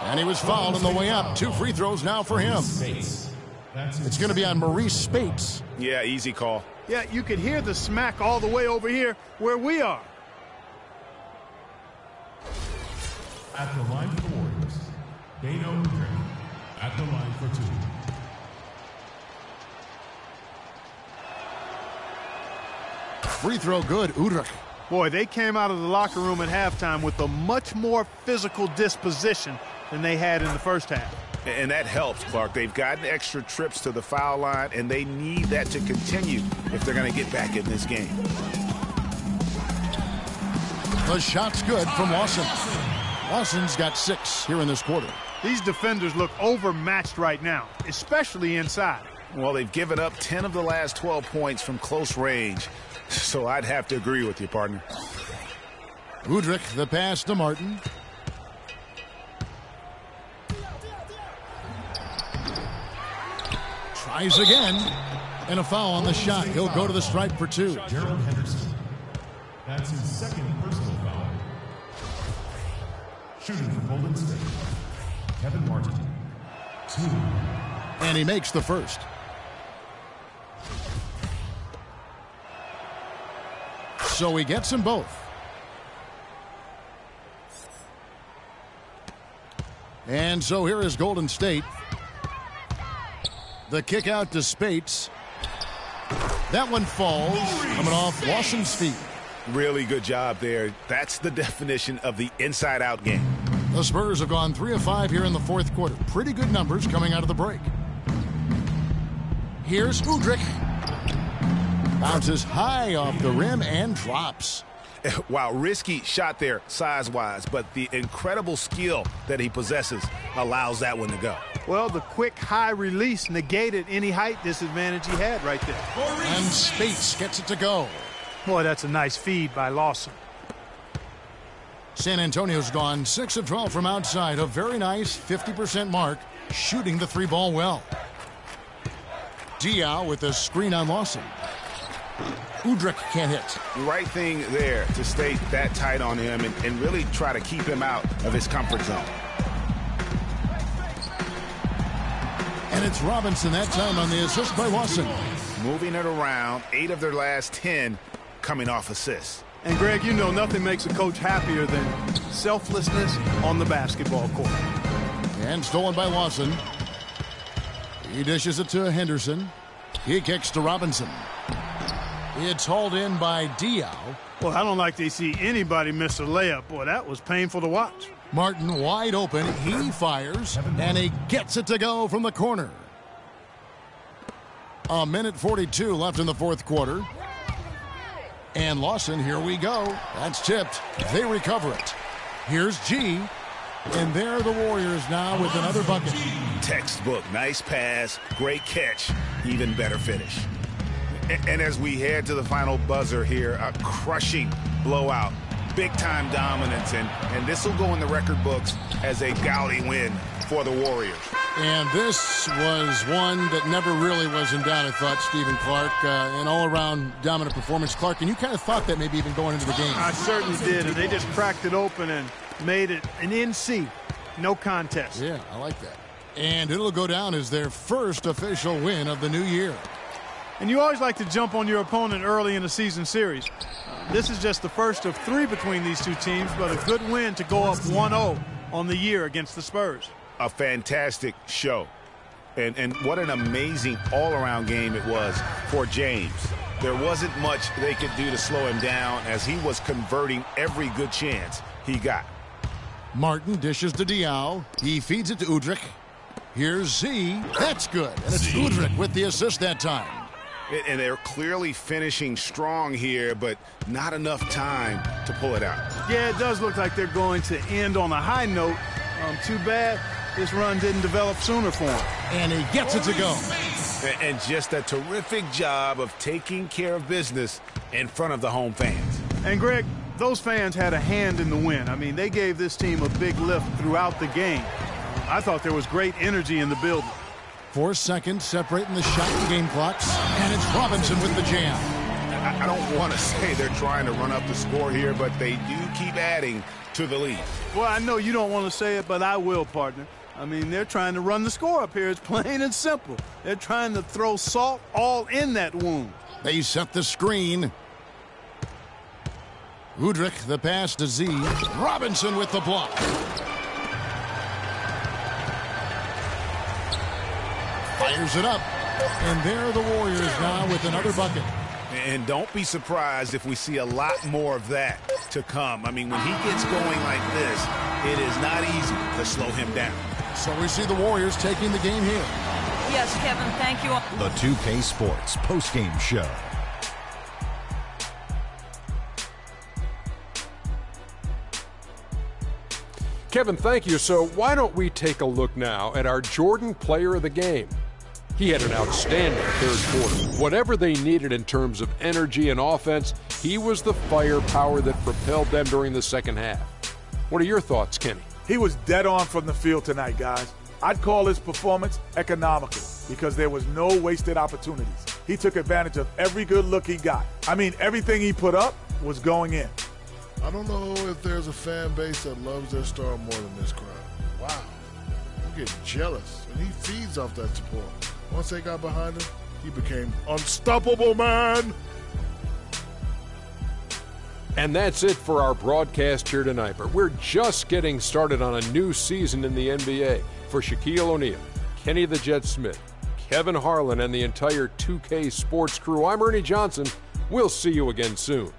D: And he was fouled on the way up. 2 free throws now for him. It's going to be on Maurice Speights.
E: Yeah, easy call.
F: Yeah, you could hear the smack all the way over here where we are.
H: At the line for the Warriors, Beno Udrih. At the line for 2.
D: Free throw good, Udrih.
F: Boy, they came out of the locker room at halftime with a much more physical disposition than they had in the first half.
E: And that helps, Clark. They've gotten extra trips to the foul line, and they need that to continue if they're going to get back in this game.
D: The shot's good from Lawson. Lawson's got 6 here in this quarter.
F: These defenders look overmatched right now, especially inside.
E: Well, they've given up 10 of the last 12 points from close range. So I'd have to agree with you, partner.
D: Udrih, the pass to Martin. Tries again. And a foul on the shot. He'll go to the stripe for 2.
H: Gerald Henderson. That's his second personal foul. Shooting for Golden State, Kevin Martin. 2.
D: And he makes the first. So he gets them both. And so here is Golden State. The kick out to Spates. That one falls, coming off Lawson's feet.
E: Really good job there. That's the definition of the inside-out game.
D: The Spurs have gone 3 of 5 here in the fourth quarter. Pretty good numbers coming out of the break. Here's Udrih. Bounces high off the rim and drops.
E: Wow, risky shot there size-wise, but the incredible skill that he possesses allows that one to go.
F: Well, the quick high release negated any height disadvantage he had right there.
D: And Spates gets it to go.
F: Boy, that's a nice feed by Lawson.
D: San Antonio's gone 6 of 12 from outside. A very nice 50% mark, shooting the 3-ball well. Diaw with a screen on Lawson. Udrih can't hit.
E: Right thing there to stay that tight on him and really try to keep him out of his comfort zone.
D: And it's Robinson that time on the assist by Lawson.
E: Moving it around, 8 of their last 10 coming off assists.
F: And Greg, you know nothing makes a coach happier than selflessness on the basketball court.
D: And stolen by Lawson. He dishes it to Henderson. He kicks to Robinson. It's hauled in by Diaw.
F: Well, I don't like to see anybody miss a layup. Boy, that was painful to watch.
D: Martin wide open. He fires, and he gets it to go from the corner. 1:42 left in the fourth quarter. And Lawson, here we go. That's tipped. They recover it. Here's G. And there are the Warriors now with another bucket.
E: Textbook. Nice pass. Great catch. Even better finish. And as we head to the final buzzer here, a crushing blowout. Big-time dominance. And this will go in the record books as a gaudy win for the Warriors.
D: And this was one that never really was in doubt, I thought, Stephen Clark. An all-around dominant performance. Clark, and you kind of thought that maybe even going into the game.
F: I certainly did, and they just cracked it open and made it an NC. No contest.
D: Yeah, I like that. And it'll go down as their first official win of the new year.
F: And you always like to jump on your opponent early in a season series. This is just the first of 3 between these two teams, but a good win to go up 1-0 on the year against the Spurs.
E: A fantastic show. And what an amazing all-around game it was for James. There wasn't much they could do to slow him down as he was converting every good chance he got.
D: Martin dishes to Diaw. He feeds it to Udrih. Here's Z. That's good. And it's Udrih with the assist that time.
E: And they're clearly finishing strong here, but not enough time to pull it out.
F: Yeah, it does look like they're going to end on a high note. Too bad this run didn't develop sooner for him.
D: And he gets it to go.
E: And just a terrific job of taking care of business in front of the home fans.
F: And Greg, those fans had a hand in the win. I mean, they gave this team a big lift throughout the game. I thought there was great energy in the building.
D: 4 seconds separating the shot and game clocks. And it's Robinson with the jam.
E: I don't want to say they're trying to run up the score here, but they do keep adding to the lead.
F: Well, I know you don't want to say it, but I will, partner. I mean, they're trying to run the score up here. It's plain and simple. They're trying to throw salt all in that wound.
D: They set the screen. Udrih, the pass to Z. Robinson with the block. Fires it up. And there are the Warriors now with another bucket.
E: And don't be surprised if we see a lot more of that to come. I mean, when he gets going like this, it is not easy to slow him down.
D: So we see the Warriors taking the game here.
G: Yes, Kevin, thank you.
A: The 2K Sports postgame show.
B: Kevin, thank you. So why don't we take a look now at our Jordan Player of the Game? He had an outstanding third quarter. Whatever they needed in terms of energy and offense, he was the firepower that propelled them during the second half. What are your thoughts, Kenny?
I: He was dead on from the field tonight, guys. I'd call his performance economical because there was no wasted opportunities. He took advantage of every good look he got. I mean, everything he put up was going in.
C: I don't know if there's a fan base that loves their star more than this crowd. Wow. You get jealous, and he feeds off that support. Once they got behind him, he became unstoppable, man.
B: And that's it for our broadcast here tonight. But we're just getting started on a new season in the NBA. For Shaquille O'Neal, Kenny the Jet Smith, Kevin Harlan, and the entire 2K Sports crew, I'm Ernie Johnson. We'll see you again soon.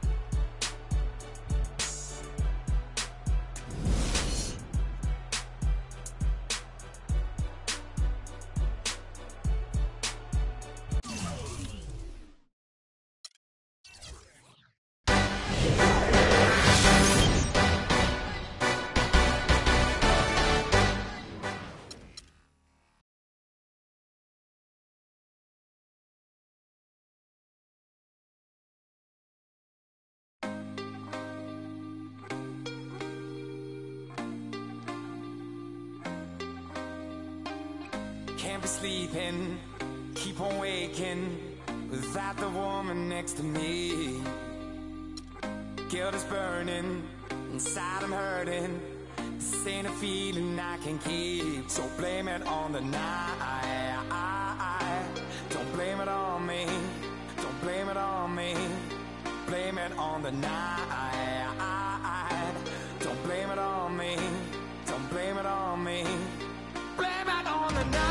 K: Can't be sleeping, keep on waking without the woman next to me. Guilt is burning, inside I'm hurting. This ain't a feeling I can keep, so blame it on the night. Don't blame it on me, don't blame it on me. Blame it on the night. Don't blame it on me, don't blame it on me. Blame it on the night.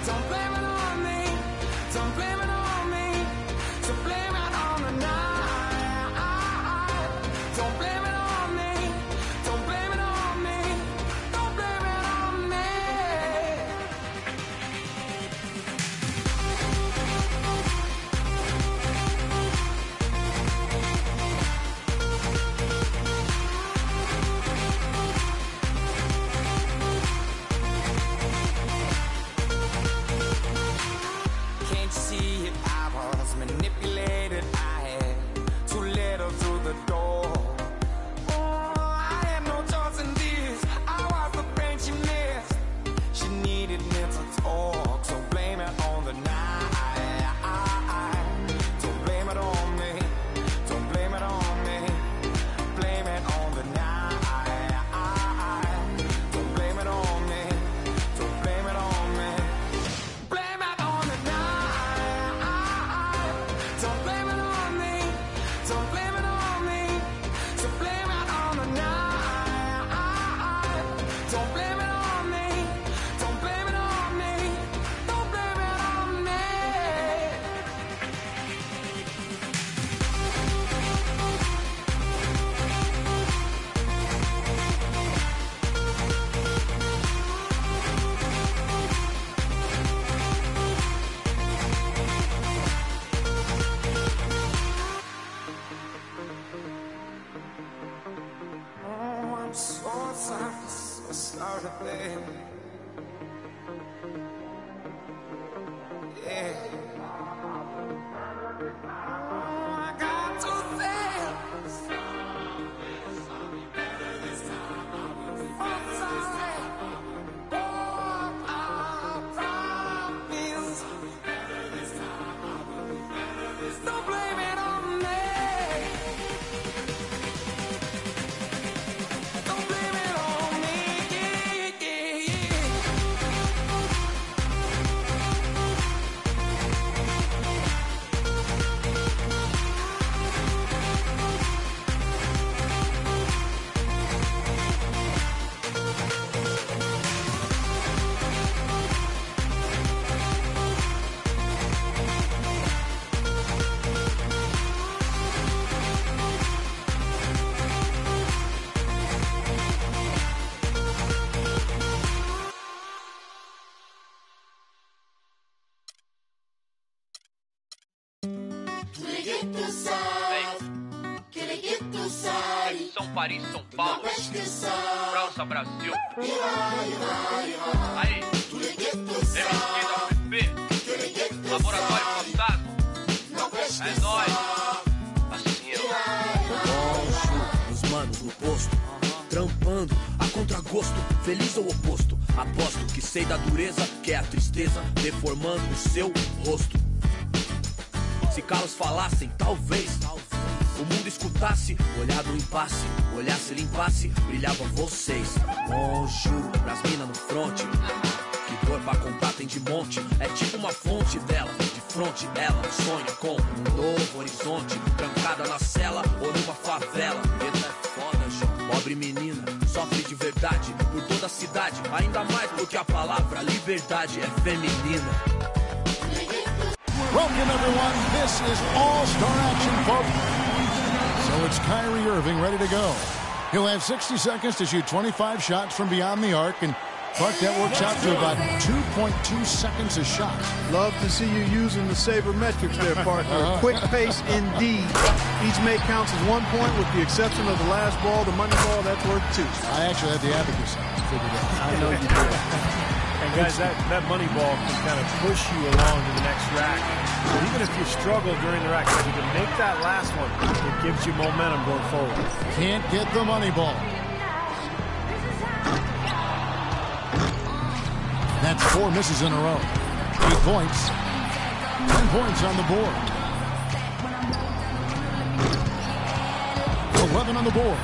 K: Don't blame it on me. Don't blame it on me. So blame it on the night. Don't blame it on me. Don't blame it on me. Don't blame it on me. Manipulated, I had too little through the door. Oh, I had no choice in this. I was the pain she missed. She needed mental talk, so blame it on the night. Don't blame it on me. Don't blame it on me. Blame it on the night. Don't blame it on me. Don't blame it on me. Blame it on the night. Don't blame it on me, don't blame it on me, so blame it on the night. Don't blame it on me, don't blame it on me, don't blame it on me. Oh, I'm so sorry, baby. Yeah. Oh, I got two things. I'm sorry. Oh, I promise. Don't blame it on me. Don't blame it on me, yeah, yeah, yeah.
L: Paris, São Paulo, França, Brasil. Aí. Laboratório Fantasma. É nóis. Assim, ó.
M: Os manos no posto, trampando a contragosto, feliz ou oposto. Aposto que sei da dureza, que é a tristeza deformando o seu rosto. Se calos falassem, talvez o mundo escutasse, olhar no impasse, olhasse, limpasse, brilhavam vocês. Juro, pras minas no fronte, que dor pra contar tem de monte. É tipo uma fonte dela, de fronte ela sonha com um novo horizonte. Trancada na cela ou numa favela. Eita, é foda, João. Pobre menina, sofre de verdade por toda a cidade. Ainda mais porque a palavra liberdade é feminina.
D: Welcome everyone, this is All-Star Action, folks. So it's Kyrie Irving ready to go. He'll have 60 seconds to shoot 25 shots from beyond the arc, and Clark, that works out to about 2.2 seconds a shot.
F: Love to see you using the sabermetrics there, partner. Quick pace indeed. Each make counts as 1 point with the exception of the last ball, the money ball, that's worth 2.
D: I actually had the abacus figured out.
F: I know you did. And guys, that money ball can kind of push you along to the next rack. So even if you struggle during the rack, if you can make that last one, it gives you momentum going forward.
D: Can't get the money ball. That's 4 misses in a row. 8 points. 10 points on the board. 11 on the board.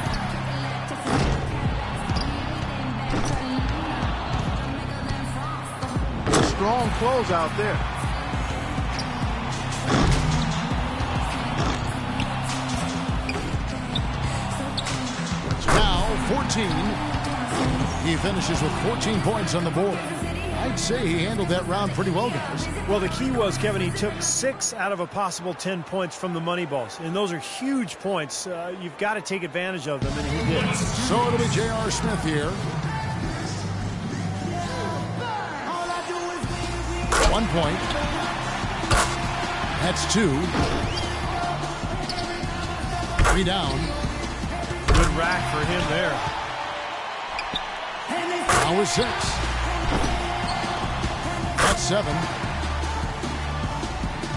F: Strong close out there.
D: Now 14. He finishes with 14 points on the board. I'd say he handled that round pretty well, guys.
F: Well, the key was, Kevin, he took 6 out of a possible 10 points from the money balls. And those are huge points. You've got to take advantage of them, and he did.
D: So it'll be J.R. Smith here. 1 point. That's 2. 3 down.
F: Good rack for him there.
D: Now with 6. That's 7.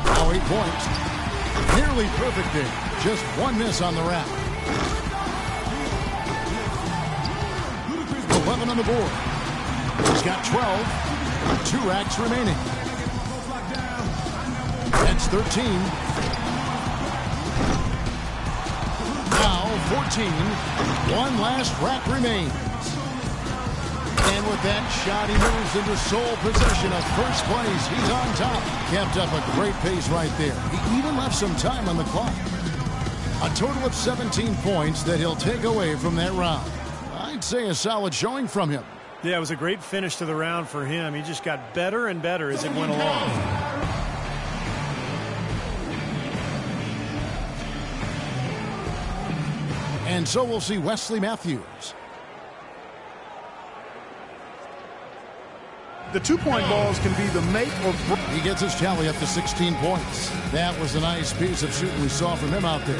D: Now 8 points. Nearly perfect day. Just 1 miss on the rack. 11 on the board. He's got 12. 2 racks remaining. That's 13. Now 14. 1 last rack remains. And with that shot, he moves into sole possession of first place. He's on top. Kept up a great pace right there. He even left some time on the clock. A total of 17 points that he'll take away from that round. I'd say a solid showing from him.
F: Yeah, it was a great finish to the round for him. He just got better and better as it went along.
D: And so we'll see Wesley Matthews.
F: The 2-point balls can be the make or break.
D: He gets his tally up to 16 points. That was a nice piece of shooting we saw from him out there.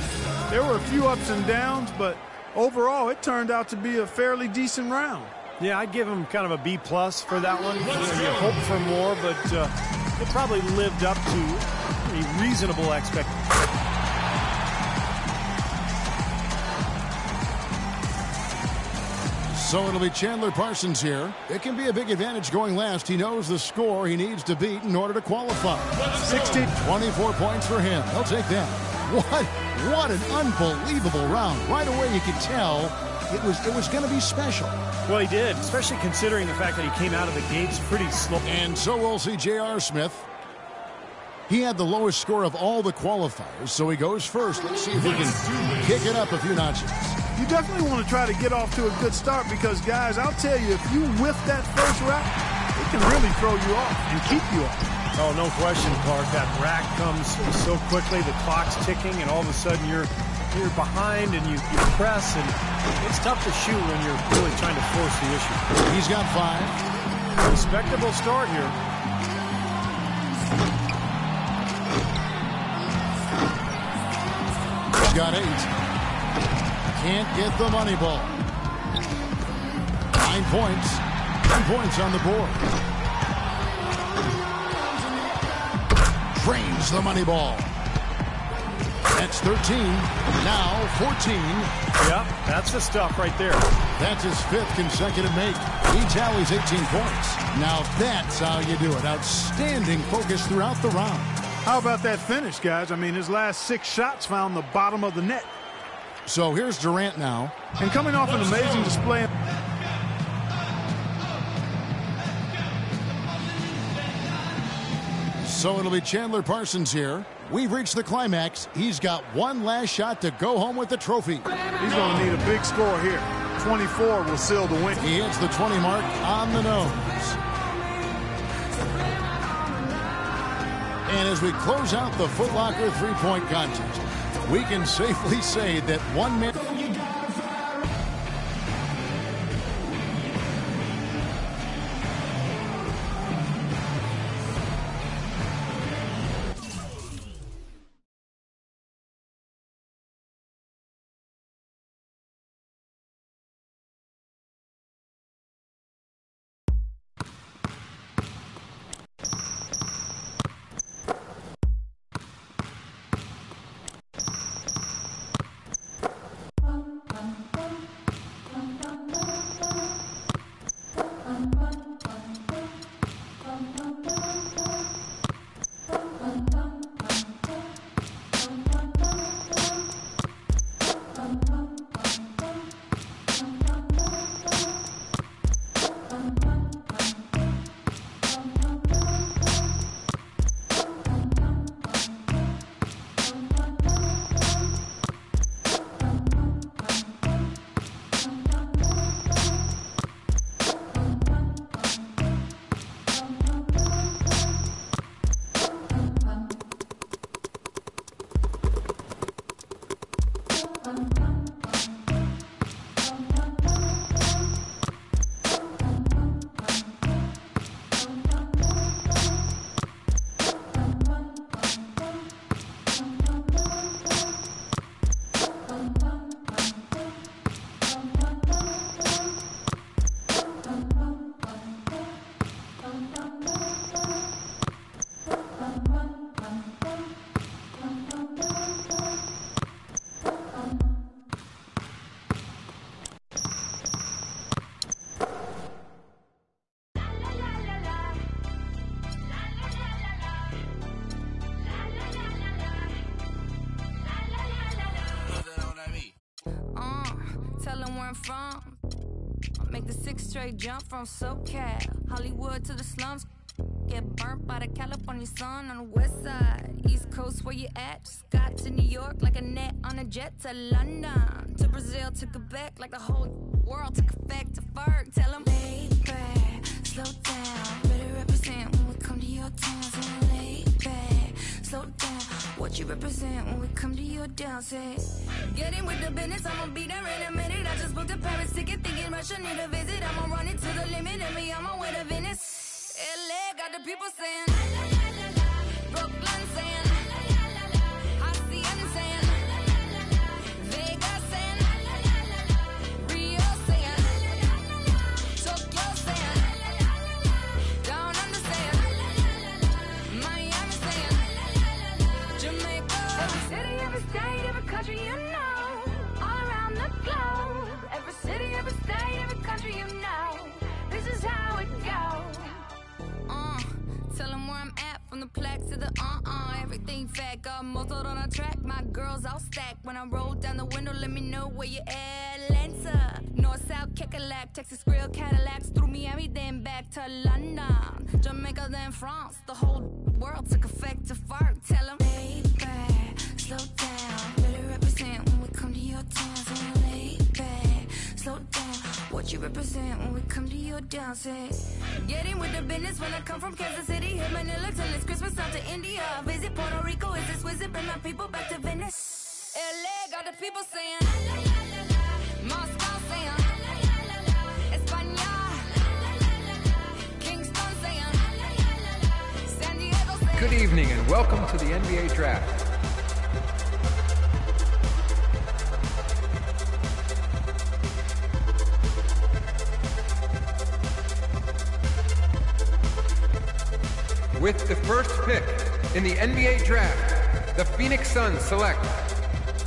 F: There were a few ups and downs, but overall it turned out to be a fairly decent round. Yeah, I'd give him kind of a B+ for that one. You hope for more, but it probably lived up to a reasonable expectation.
D: So it'll be Chandler Parsons here. It can be a big advantage going last. He knows the score he needs to beat in order to qualify. 24 points for him. He'll take that. What an unbelievable round. Right away you could tell it was going to be special.
F: Well, he did, especially considering the fact that he came out of the gates pretty slow.
D: And so we'll see J.R. Smith. He had the lowest score of all the qualifiers, so he goes first. Let's see if he can kick it up a few notches.
F: You definitely want to try to get off to a good start because, guys, I'll tell you, if you whiff that first rack, it can really throw you off and keep you off. Oh, no question, Clark. That rack comes so quickly, the clock's ticking, and all of a sudden you're behind and you press, and it's tough to shoot when you're really trying to force the issue.
D: He's got 5.
F: Respectable start here.
D: He's got 8. Can't get the money ball. 9 points. 10 points on the board. drains the money ball. That's 13, now 14.
F: Yep, that's the stuff right there.
D: That's his 5th consecutive make. He tallies 18 points. Now that's how you do it. Outstanding focus throughout the round.
F: How about that finish, guys? I mean, his last 6 shots found the bottom of the net.
D: So here's Durant now.
F: And coming off an amazing display.
D: So it'll be Chandler Parsons here. We've reached the climax. He's got one last shot to go home with the trophy.
F: He's going to need a big score here. 24 will seal the win.
D: He hits the 20 mark on the nose. And as we close out the Foot Locker three-point contest, we can safely say that 1 minute...
N: From make the 6th straight jump from SoCal, Hollywood to the slums. Get burnt by the California sun on the west side, East Coast where you at. Just got to New York like a net on a jet to London, to Brazil to Quebec, like the whole world took effect to Ferg. Tell them lay back, slow down, better represent when we come to your town. So lay back, slow down. What you represent when we come to your down, say. Get in with the business, I'ma be there in a minute. I just booked a Paris ticket, thinking Russia need a visit. I'ma run it to the limit and be on my way to Venice. LA got the people saying, Brooklyn saying, Hacienda saying, Vegas saying, Rio saying, Tokyo saying, Down Under saying, Miami saying, Jamaica. Every city, every state, every country you know, all around the globe. Every city, every state, every country you know, this is how it goes. Tell them where I'm at, from the plaque to the everything fat, got muzzled on a track. My girls all stacked. When I roll down the window, let me know where you at. Atlanta, North, South, Kekalak, Texas Grill, Cadillacs, through Miami, then back to London, Jamaica, then France. The whole world took effect to fart. Tell them, lay back, slow down, better represent when we come to your town. So lay back, slow down. What you represent when we come to your down, say. Get in with the business when I come from Kansas City. Hit Manila till it's Christmas, out to India. Visit Puerto Rico, is this wizard? Bring my people back to Venice. LA got the people saying, Moscow saying, España, Kingston saying, San Diego saying.
O: Good evening and welcome to the NBA Draft. With the first pick in the NBA Draft, the Phoenix Suns select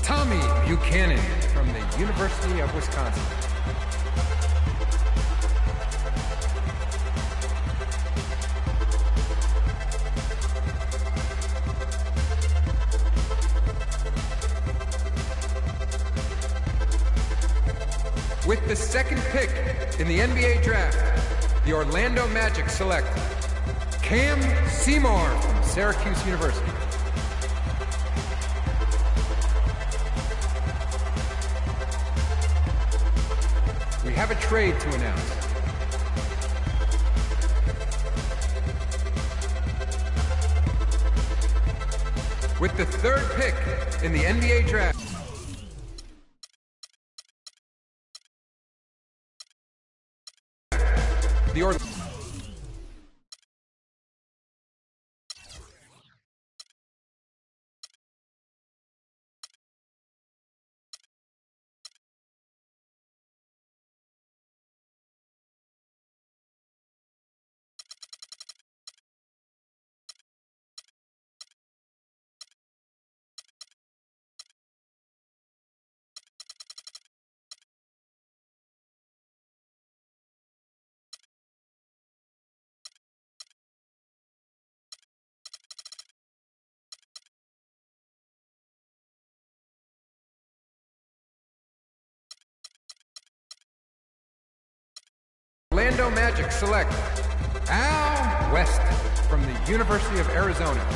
O: Tommy Buchanan from the University of Wisconsin. With the second pick in the NBA Draft, the Orlando Magic select Cam Seymour from Syracuse University. We have a trade to announce. With the third pick in the NBA Draft, the Orlando Magic select Al West from the University of Arizona.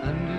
P: under